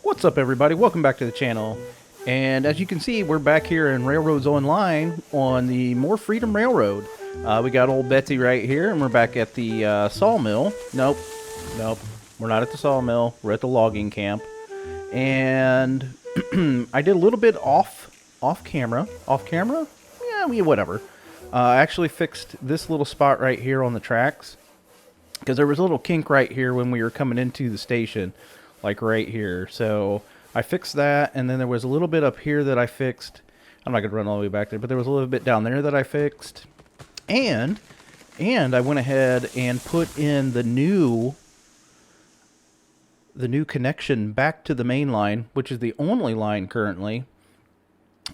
What's up, everybody? Welcome back to the channel. And as you can see, we're back here in Railroads Online on the More Freedom Railroad. We got old Betsy right here, and we're back at the sawmill. Nope, we're not at the sawmill. We're at the logging camp. And I did a little bit off camera. Off camera? Yeah, I mean, whatever. I actually fixed this little spot right here on the tracks, because there was a little kink right here when we were coming into the station, like right here. So I fixed that, and then there was a little bit up here that I fixed. I'm not going to run all the way back there, but there was a little bit down there that I fixed. And I went ahead and put in the new connection back to the main line, which is the only line currently.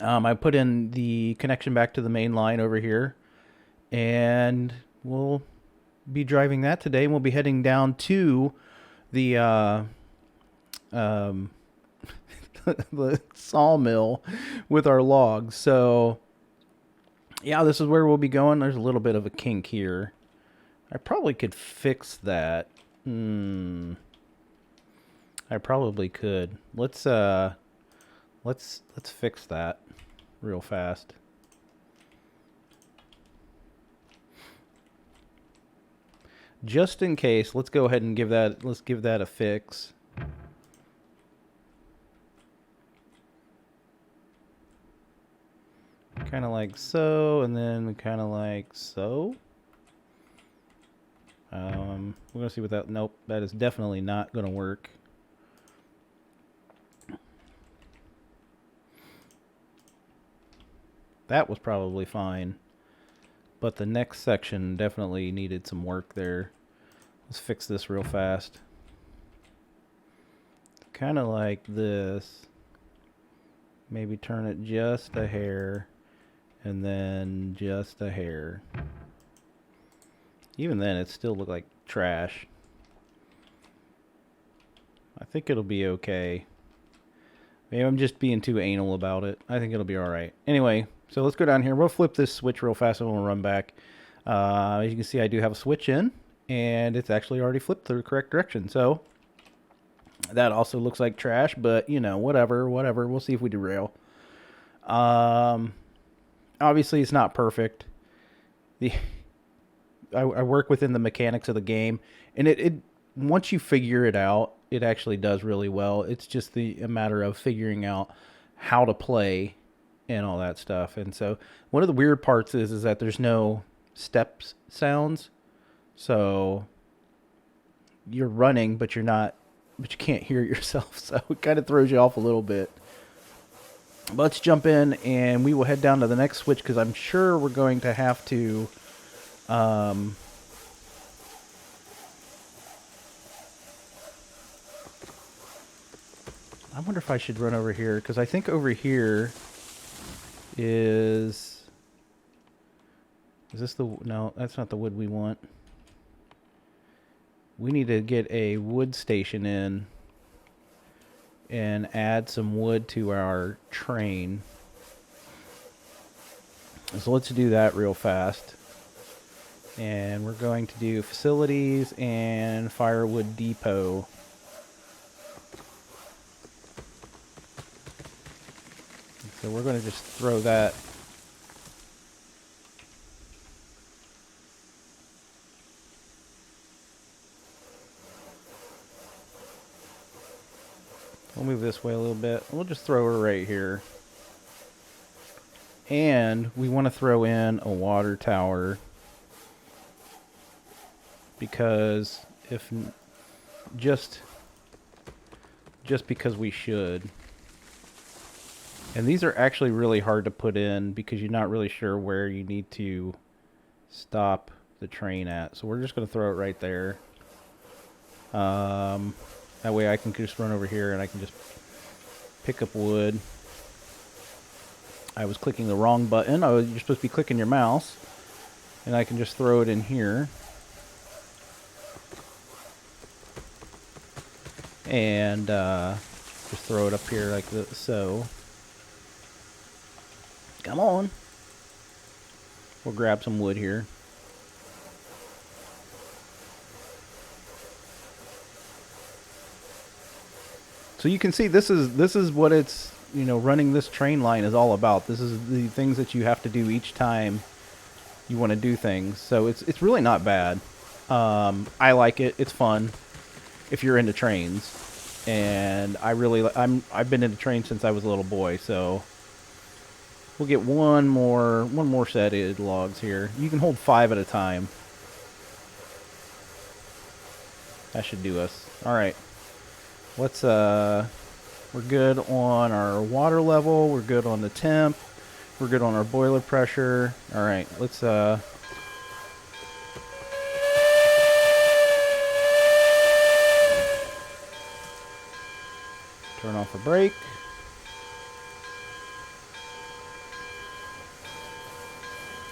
I put in the connection back to the main line over here, and we'll be driving that today, and we'll be heading down to the the sawmill with our logs. So yeah, this is where we'll be going. There's a little bit of a kink here. I probably could fix that. I probably could. Let's fix that real fast. Just in case, let's go ahead and give that a fix. Kind of like so, and then kind of like so. We're gonna see what that. Nope, that is definitely not gonna work. That was probably fine, but the next section definitely needed some work there. Let's fix this real fast. Kind of like this. Maybe turn it just a hair, and then just a hair. Even then, it still looked like trash. I think it'll be okay. Maybe I'm just being too anal about it. I think it'll be alright. Anyway, so let's go down here. We'll flip this switch real fast and we'll run back. As you can see, I do have a switch in, and it's actually already flipped the correct direction. So that also looks like trash, but you know, whatever. We'll see if we derail. Obviously, it's not perfect. I work within the mechanics of the game, and it once you figure it out, it actually does really well. It's just a matter of figuring out how to play and all that stuff. And so one of the weird parts is that there's no steps sounds. So you're running, but you can't hear yourself. So it kind of throws you off a little bit. But let's jump in, and we will head down to the next switch, because I'm sure we're going to have to I wonder if I should run over here, because I think over here is this the... No, that's not the wood we want. We need to get a wood station in and add some wood to our train. So let's do that real fast. And we're going to do facilities and firewood depot. So we're going to just throw that. We'll move this way a little bit. We'll just throw her right here. And we want to throw in a water tower, because if just because we should. And these are actually really hard to put in, because you're not really sure where you need to stop the train at. So we're just going to throw it right there. That way I can just run over here and I can just pick up wood. I was clicking the wrong button. You're supposed to be clicking your mouse. And I can just throw it in here. And just throw it up here like so. Come on. We'll grab some wood here. So you can see this is what it's, you know, running this train line is all about. This is the things that you have to do each time you want to do things. So it's really not bad. I like it. It's fun if you're into trains. And I've been into trains since I was a little boy, so we'll get one more set of logs here. You can hold 5 at a time. That should do us. All right. Let's we're good on our water level, we're good on the temp, we're good on our boiler pressure. All right. Let's turn off the brake.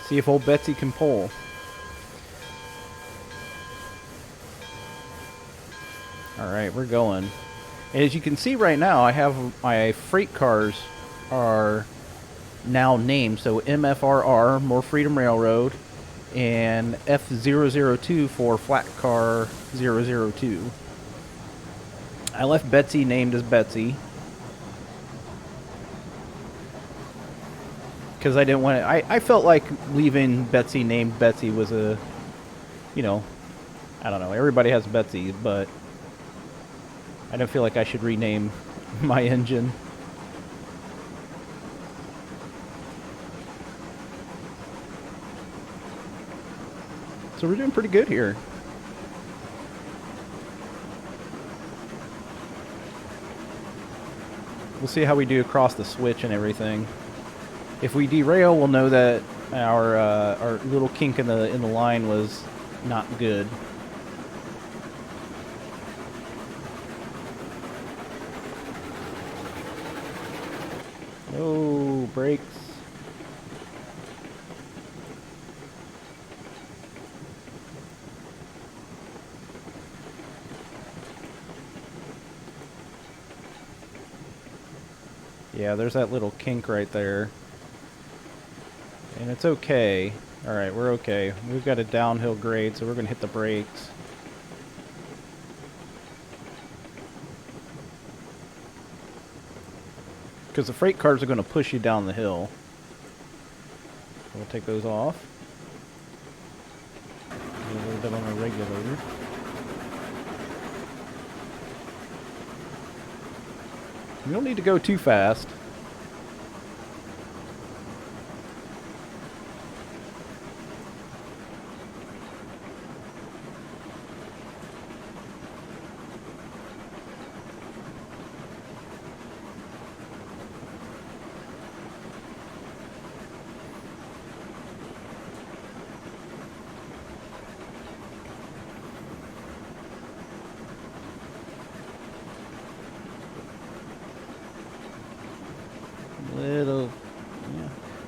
See if old Betsy can pull. Alright, we're going. And as you can see right now, I have my freight cars are now named. So MFRR, More Freedom Railroad, and F002 for Flat Car 002. I left Betsy named as Betsy because I didn't want to. I felt like leaving Betsy named Betsy was a, you know, I don't know. Everybody has Betsy, but I don't feel like I should rename my engine. So we're doing pretty good here. We'll see how we do across the switch and everything. If we derail, we'll know that our little kink in the line was not good. No brakes. Yeah, there's that little kink right there. And it's okay. Alright, we're okay. We've got a downhill grade, so we're going to hit the brakes. Because the freight cars are going to push you down the hill. So we'll take those off. A little bit on our regulator. You don't need to go too fast.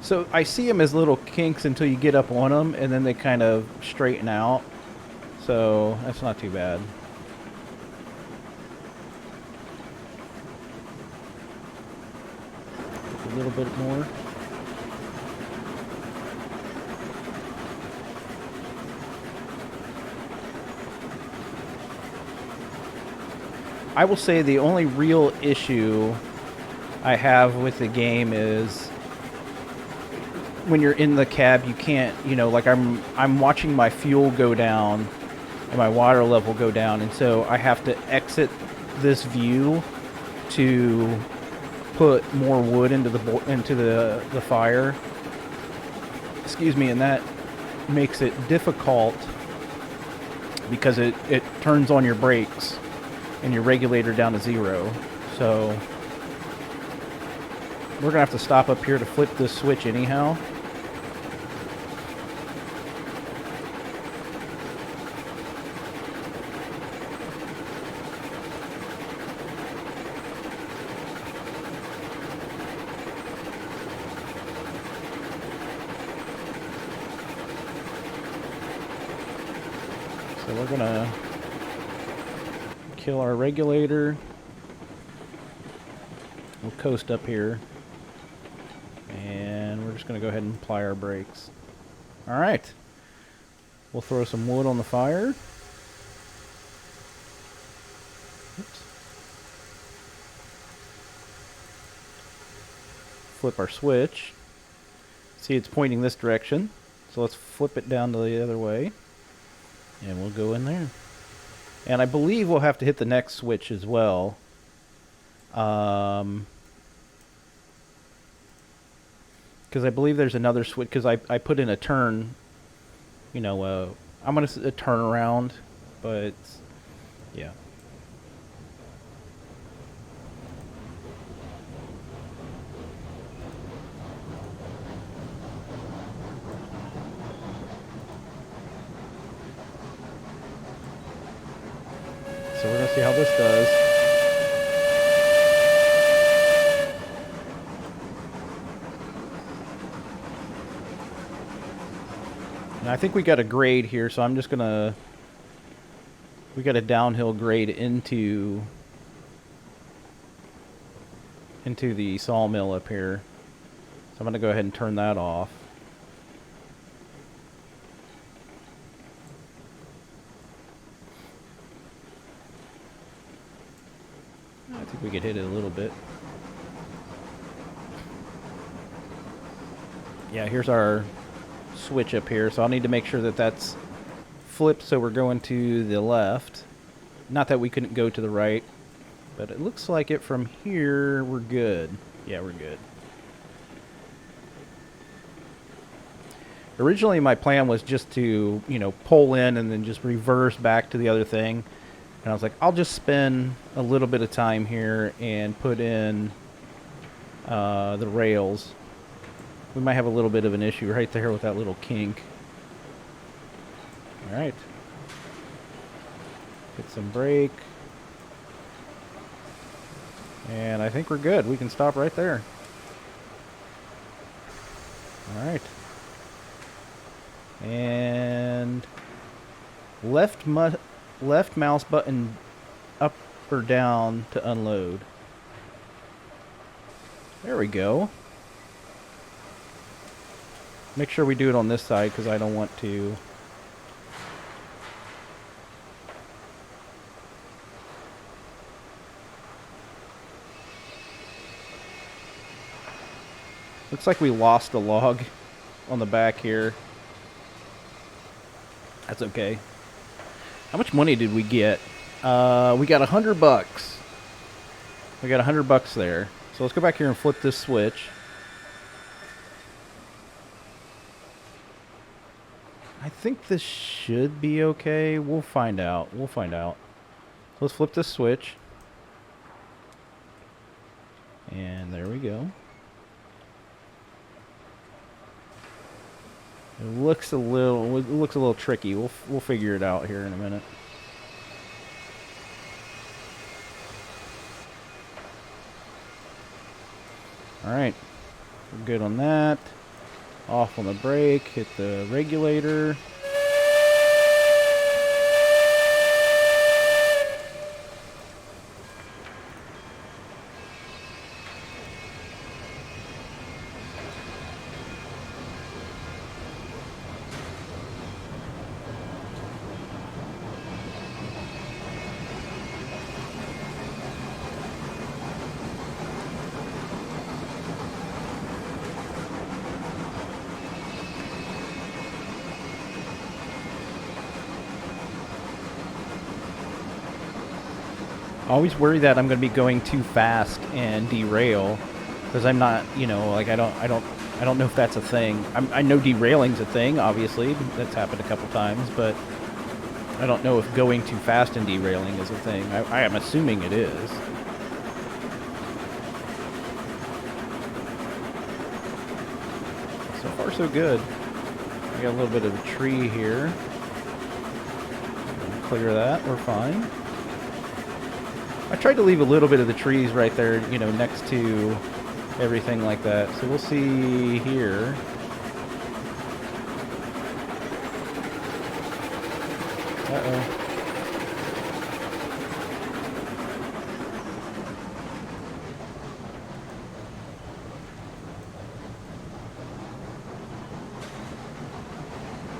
So I see them as little kinks until you get up on them, and then they kind of straighten out. So that's not too bad. A little bit more. I will say the only real issue I have with the game is when you're in the cab, you can't, you know, like I'm watching my fuel go down and my water level go down, and so I have to exit this view to put more wood into the fire. Excuse me, and that makes it difficult because it turns on your brakes and your regulator down to 0. So we're gonna have to stop up here to flip this switch anyhow. So we're gonna kill our regulator. We'll coast up here. And we're just going to go ahead and apply our brakes. Alright. We'll throw some wood on the fire. Oops. flip our switch. See, it's pointing this direction. So let's flip it down to the other way. And we'll go in there. And I believe we'll have to hit the next switch as well. Because I believe there's another switch. Because I put in a turn. You know, I'm going to turn around. But, yeah. So we're going to see how this does. And I think we got a grade here, so I'm just going to... We got a downhill grade into the sawmill up here. So I'm going to go ahead and turn that off. I think we could hit it a little bit. Yeah, here's our switch up here, so I'll need to make sure that that's flipped so we're going to the left. Not that we couldn't go to the right, but it looks like it from here we're good. Yeah, we're good. Originally my plan was just to, you know, pull in and then just reverse back to the other thing. And I was like, I'll just spend a little bit of time here and put in the rails. We might have a little bit of an issue right there with that little kink. Alright. Get some brake. And I think we're good. We can stop right there. Alright. And left mouse button up or down to unload. There we go. Make sure we do it on this side because I don't want to. Looks like we lost a log on the back here. That's okay. How much money did we get? We got $100. We got $100 there. So let's go back here and flip this switch. I think this should be okay. We'll find out. We'll find out. Let's flip this switch. And there we go. It looks a little tricky. We'll figure it out here in a minute. All right, we're good on that. Off on the brake. Hit the regulator. I always worry that I'm going to be going too fast and derail, because I'm not, you know, like I don't know if that's a thing. I know derailing's a thing, obviously. That's happened a couple times, but I don't know if going too fast and derailing is a thing. I am assuming it is. So far, so good. We got a little bit of a tree here. Clear that, we're fine. I tried to leave a little bit of the trees right there, you know, next to everything like that. So we'll see here. Uh-oh.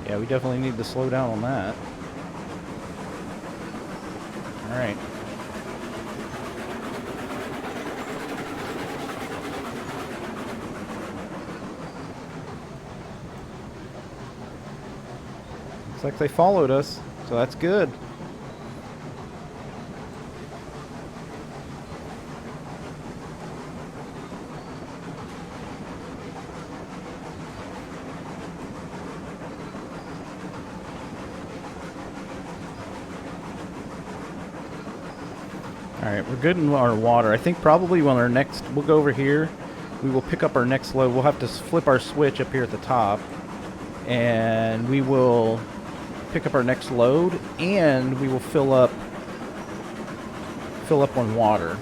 Yeah, we definitely need to slow down on that. All right. Looks like they followed us, so that's good. Alright, we're good in our water. I think probably when our next... We'll go over here. We will pick up our next load. We'll have to flip our switch up here at the top. And we will pick up our next load. And we will fill up on water.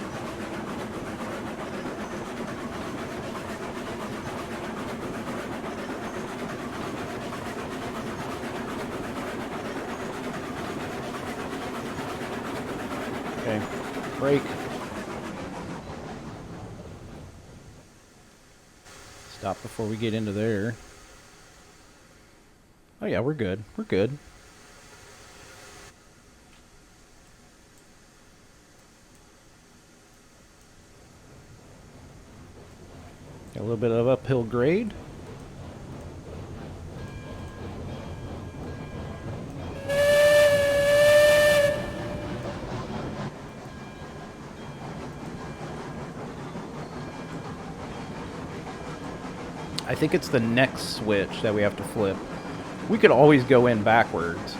Okay. Brake. Stop before we get into there. Oh yeah, we're good. We're good. Got a little bit of uphill grade. I think it's the next switch that we have to flip. We could always go in backwards.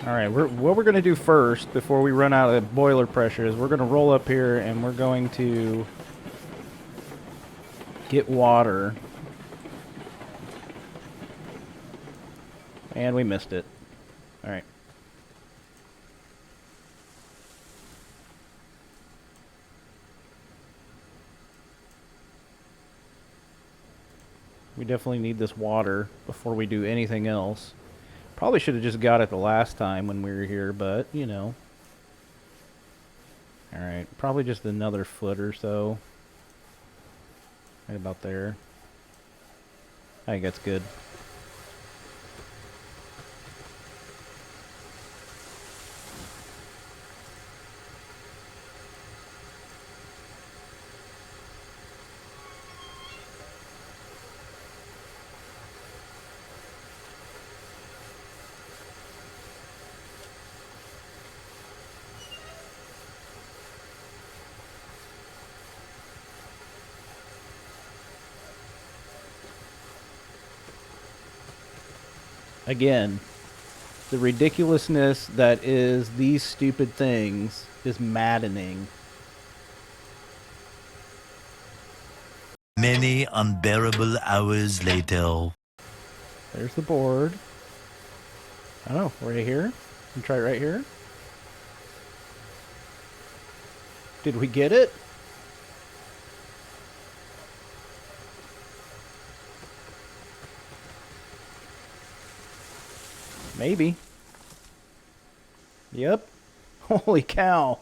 Alright, what we're going to do first, before we run out of boiler pressure, is we're going to roll up here and we're going to get water. And we missed it. Alright. We definitely need this water before we do anything else. Probably should have just got it the last time when we were here, but, you know. Alright, probably just another foot or so. Right about there. I think that's good. Again, the ridiculousness that is these stupid things is maddening. Many unbearable hours later. There's the board. I don't know, right here? You try it right here. Did we get it? Maybe. Yep. Holy cow.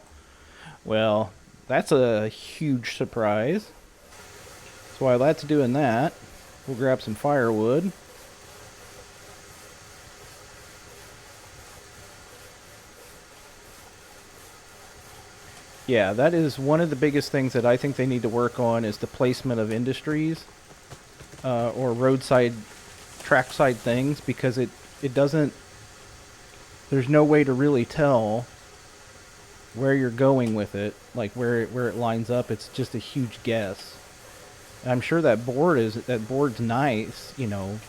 Well, that's a huge surprise. So while that's doing that, we'll grab some firewood. Yeah, that is one of the biggest things that I think they need to work on is the placement of industries or roadside, trackside things, because it doesn't, there's no way to really tell where you're going with it, like where it lines up. It's just a huge guess. And I'm sure that board's nice, you know,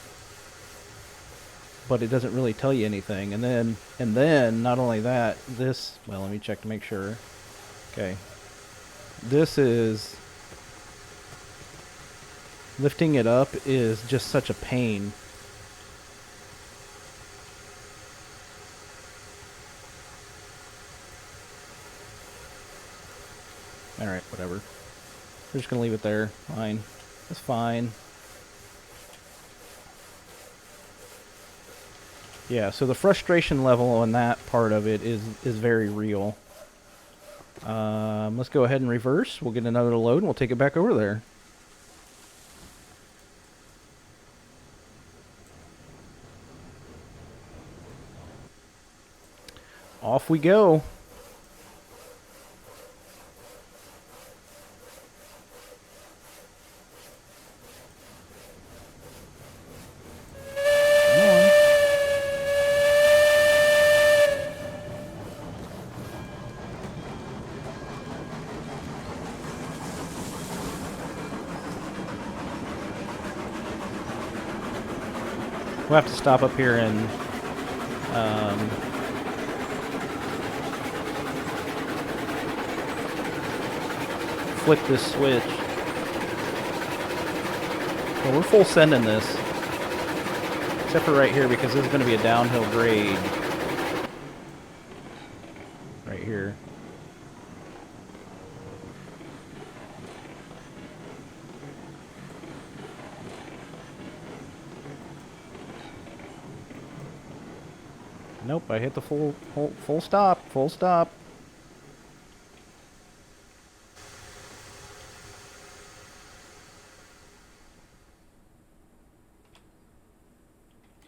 but it doesn't really tell you anything. And then not only that, this, well, let me check to make sure. Okay. This is, lifting it up is just such a pain. Alright, whatever. We're just gonna leave it there. Fine. That's fine. Yeah, so the frustration level on that part of it is very real. Let's go ahead and reverse. We'll get another load and we'll take it back over there. Off we go. We'll have to stop up here and flip this switch. Well, we're full sending this. Except for right here, because this is going to be a downhill grade. Right here. Nope, I hit the full stop. Full stop.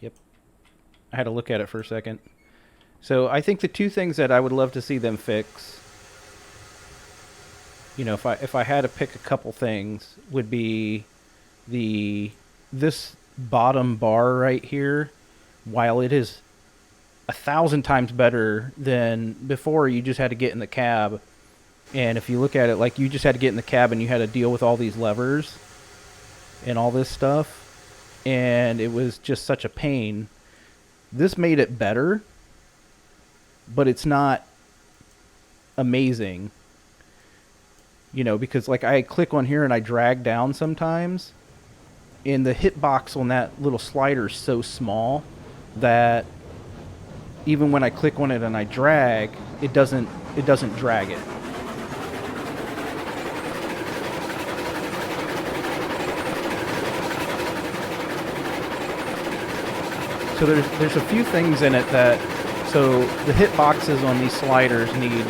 Yep. I had to look at it for a second. So I think the two things that I would love to see them fix, you know, if I had to pick a couple things, would be this bottom bar right here. While it is 1,000 times better than before, you just had to get in the cab, and if you look at it, like, you just had to get in the cab and you had to deal with all these levers and all this stuff, and it was just such a pain. This made it better, but it's not amazing. You know, because like I click on here and I drag down sometimes, and the hitbox on that little slider is so small that even when I click on it and I drag, it doesn't drag it. So there's a few things in it that, so the hitboxes on these sliders need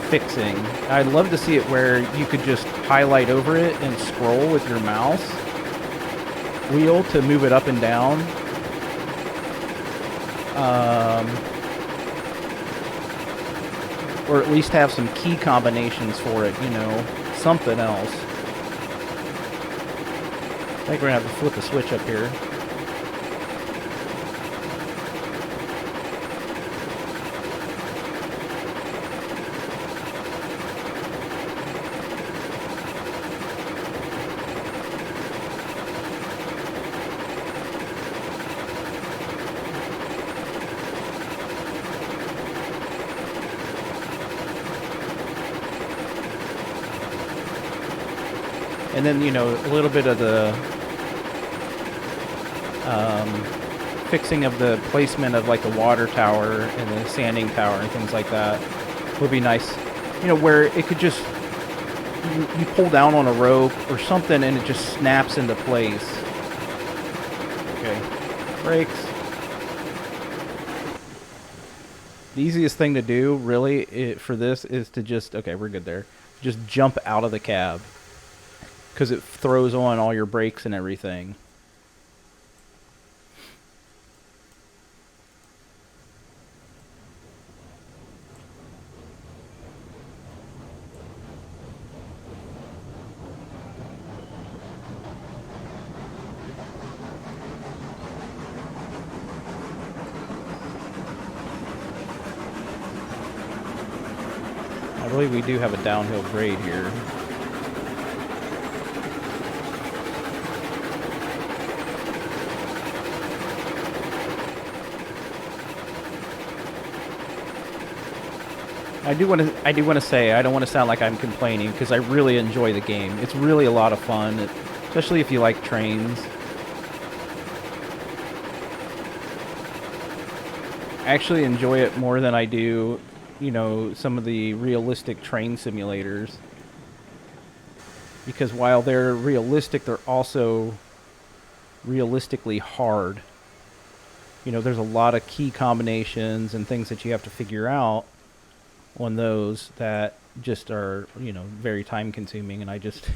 fixing. I'd love to see it where you could just highlight over it and scroll with your mouse wheel to move it up and down. Or at least have some key combinations for it, you know, something else. I think we're gonna have to flip a switch up here. And then, you know, a little bit of the fixing of the placement of like the water tower and the sanding tower and things like that would be nice. You know, where it could just, you pull down on a rope or something and it just snaps into place. Okay, brakes. The easiest thing to do, really, for this is to just, okay, we're good there. Just jump out of the cab, because it throws on all your brakes and everything. I believe we do have a downhill grade here. I do want to say, I don't want to sound like I'm complaining, because I really enjoy the game. It's really a lot of fun, especially if you like trains. I actually enjoy it more than I do, you know, some of the realistic train simulators. Because while they're realistic, they're also realistically hard. You know, there's a lot of key combinations and things that you have to figure out on those that just are, you know, very time consuming, and I just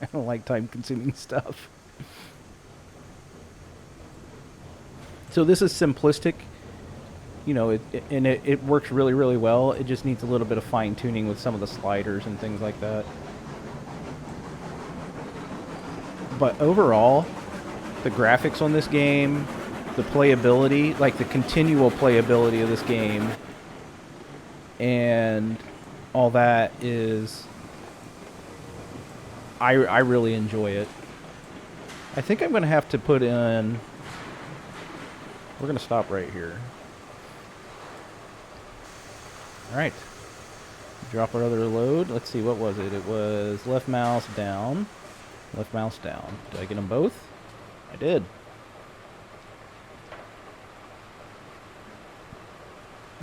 I don't like time consuming stuff. So this is simplistic, you know, it works really, really well. It just needs a little bit of fine tuning with some of the sliders and things like that. But overall, the graphics on this game, the playability, like the continual playability of this game, and all that is, I really enjoy it. I think I'm going to have to put in, we're going to stop right here. Alright. Drop our other load. Let's see, what was it? It was left mouse down. Left mouse down. Did I get them both? I did.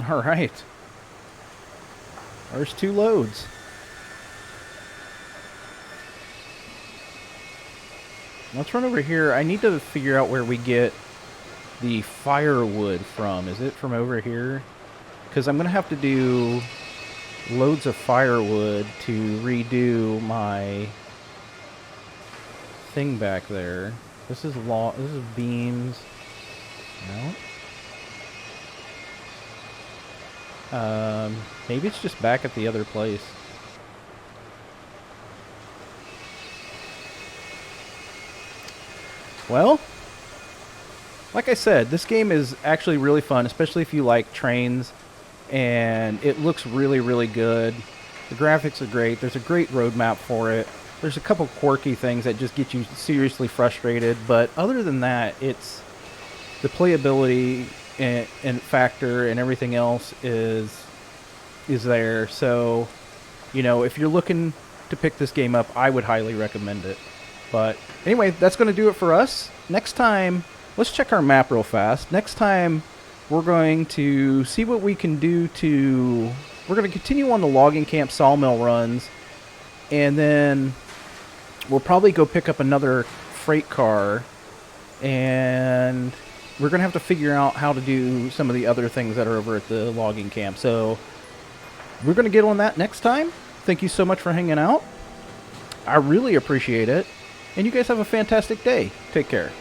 Alright. There's 2 loads. Let's run over here. I need to figure out where we get the firewood from. Is it from over here? Because I'm going to have to do loads of firewood to redo my thing back there. This is this is beams. No. Maybe it's just back at the other place. Well, like I said, this game is actually really fun, especially if you like trains, and it looks really, really good. The graphics are great. There's a great roadmap for it. There's a couple quirky things that just get you seriously frustrated, but other than that, it's the playability and factor and everything else is there. So, you know, if you're looking to pick this game up, I would highly recommend it. But anyway, that's going to do it for us. Next time, let's check our map real fast. Next time, we're going to see what we can do to... We're going to continue on the logging camp sawmill runs, and then we'll probably go pick up another freight car, and we're going to have to figure out how to do some of the other things that are over at the logging camp. So we're going to get on that next time. Thank you so much for hanging out. I really appreciate it. And you guys have a fantastic day. Take care.